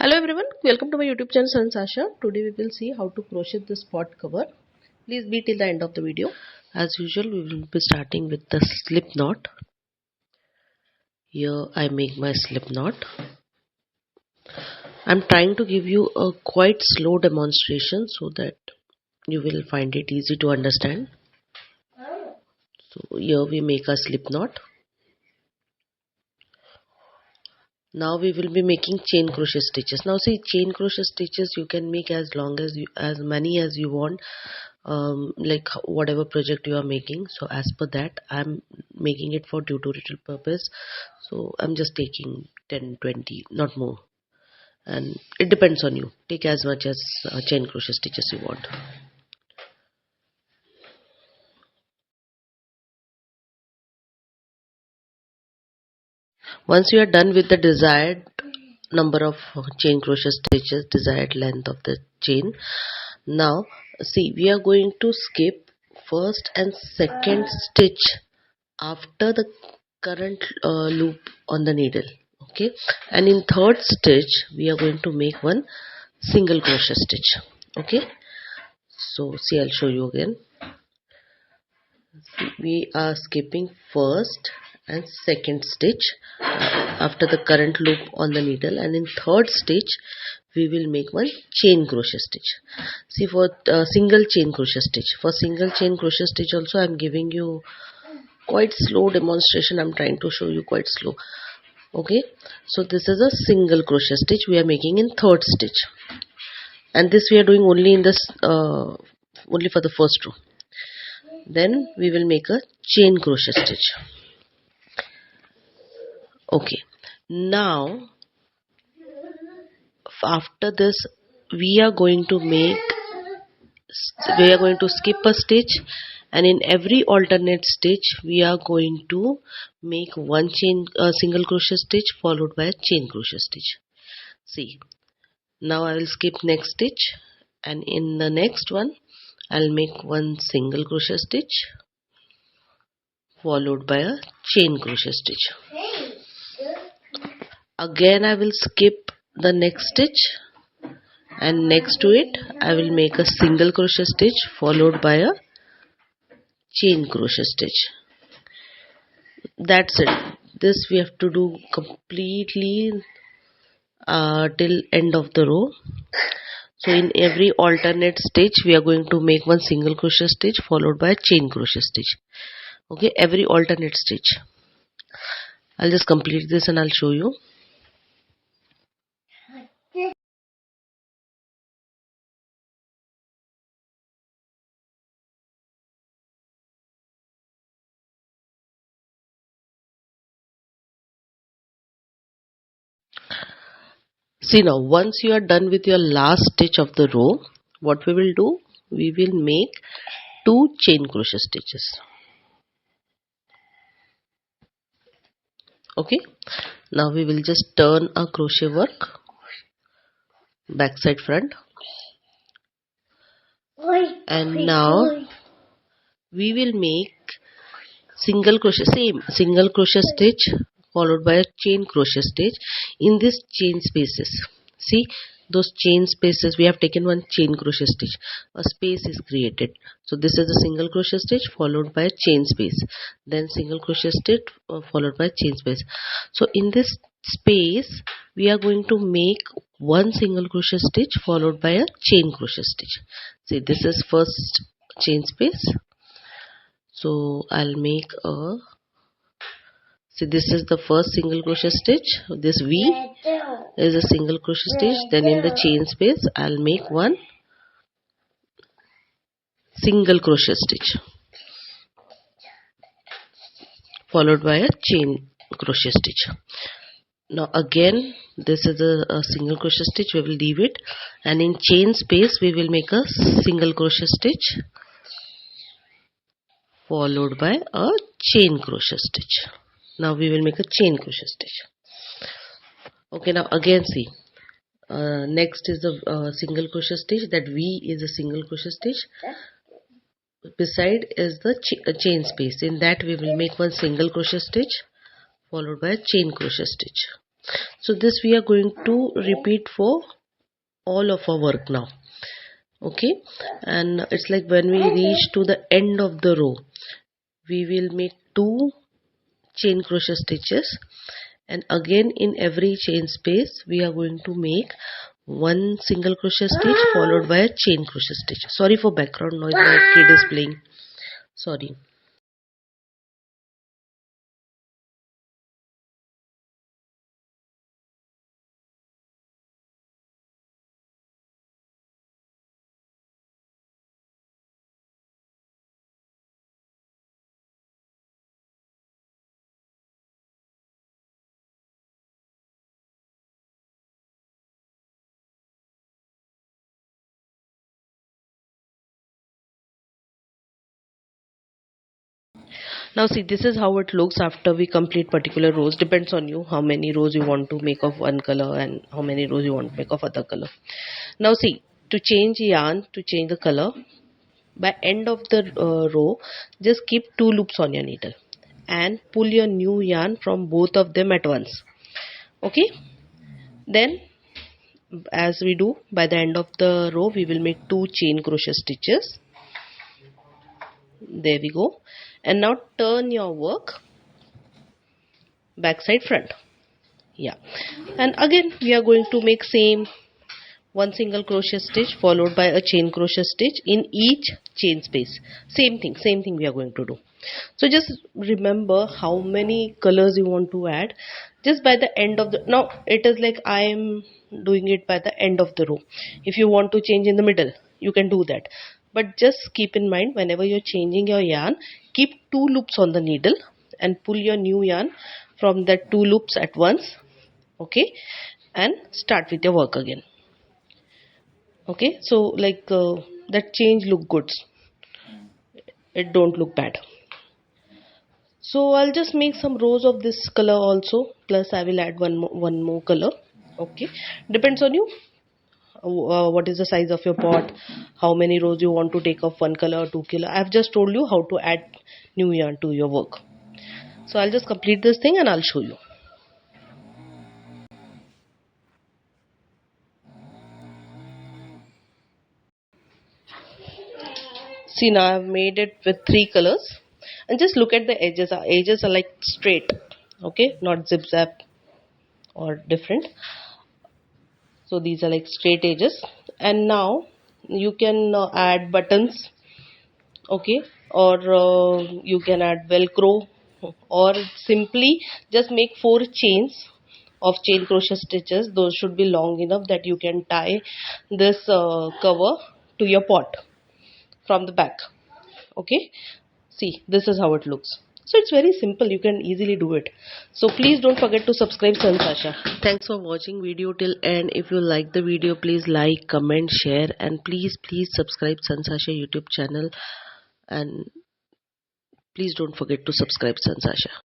Hello everyone, welcome to my YouTube channel Sanjs Aasha. Today we will see how to crochet this pot cover. Please be till the end of the video. As usual, we will be starting with the slip knot. Here I make my slip knot. I'm trying to give you a quite slow demonstration so that you will find it easy to understand. So here we make a slip knot. Now we will be making chain crochet stitches. Now see, chain crochet stitches you can make as many as you want, like whatever project you are making. So as per that, I'm making it for tutorial purpose. So I'm just taking 10, 20, not more. And it depends on you. Take as much as chain crochet stitches you want. Once you are done with the desired number of chain crochet stitches, desired length of the chain, now see, we are going to skip first and second stitch after the current loop on the needle, okay, and in third stitch we are going to make one single crochet stitch, okay. So see, I'll show you again. See, we are skipping first and second stitch after the current loop on the needle, and in third stitch we will make one chain crochet stitch. See, for single chain crochet stitch, for single chain crochet stitch also I'm giving you quite slow demonstration. I'm trying to show you quite slow, okay. So this is a single crochet stitch we are making in third stitch, and this we are doing only in this only for the first row. Then we will make a chain crochet stitch, okay. Now after this we are going to skip a stitch, and in every alternate stitch we are going to make one single crochet stitch followed by a chain crochet stitch. See, now I will skip next stitch, and in the next one I'll make one single crochet stitch followed by a chain crochet stitch. Again I will skip the next stitch, and next to it I will make a single crochet stitch followed by a chain crochet stitch. That's it. This we have to do completely till end of the row. So in every alternate stitch we are going to make one single crochet stitch followed by a chain crochet stitch, okay, every alternate stitch. I'll just complete this and I'll show you. See, now once you are done with your last stitch of the row, what we will do, we will make 2 chain crochet stitches, okay. Now we will just turn our crochet work back side front, and now we will make single crochet stitch followed by a chain crochet stitch in this chain spaces. See, those chain spaces, we have taken one chain crochet stitch, a space is created. So this is a single crochet stitch followed by a chain space, then single crochet stitch followed by chain space. So in this space we are going to make one single crochet stitch followed by a chain crochet stitch. See, this is first chain space, so I'll make a, see, this is the first single crochet stitch, this V is a single crochet stitch, then in the chain space I'll make one single crochet stitch followed by a chain crochet stitch. Now again this is a single crochet stitch, we will leave it, and in chain space we will make a single crochet stitch followed by a chain crochet stitch. Now we will make a chain crochet stitch, okay. Now again see, next is the single crochet stitch, that V is a single crochet stitch, beside is the chain space, in that we will make one single crochet stitch followed by a chain crochet stitch. So this we are going to repeat for all of our work now. Okay, and it's like when we reach to the end of the row, we will make 2 chain crochet stitches, and again in every chain space we are going to make 1 single crochet stitch followed by a chain crochet stitch. Sorry for background noise, my kid is playing. Sorry. Now see, this is how it looks after we complete particular rows. Depends on you how many rows you want to make of one color and how many rows you want to make of other color. Now see, to change yarn, to change the color, by end of the row, just keep 2 loops on your needle and pull your new yarn from both of them at once. Okay, then as we do, by the end of the row we will make 2 chain crochet stitches. There we go. And now turn your work back side front. Yeah, and again we are going to make same 1 single crochet stitch followed by a chain crochet stitch in each chain space. Same thing we are going to do. So just remember how many colors you want to add just by the end of the, now it is like I am doing it by the end of the row. If you want to change in the middle, you can do that, but just keep in mind whenever you're changing your yarn, keep 2 loops on the needle and pull your new yarn from that 2 loops at once. Okay, and start with your work again. Okay, so like that change look good, it don't look bad. So I'll just make some rows of this color also, plus I will add one more color. Okay, depends on you. What is the size of your pot, how many rows you want to take of one color or 2 color. I've just told you how to add new yarn to your work. So I'll just complete this thing and I'll show you. See, now I've made it with 3 colors, and just look at the edges. Our edges are like straight, okay, not zip zap or different. So these are like straight edges, and now you can add buttons, okay, or you can add velcro, or simply just make 4 chains of chain crochet stitches. Those should be long enough that you can tie this cover to your pot from the back. Okay, see, this is how it looks. So it's very simple, you can easily do it. So please don't forget to subscribe Sanjs Aasha. Thanks for watching video till end. If you like the video, please like, comment, share, and please subscribe Sanjs Aasha YouTube channel, and please don't forget to subscribe Sanjs Aasha.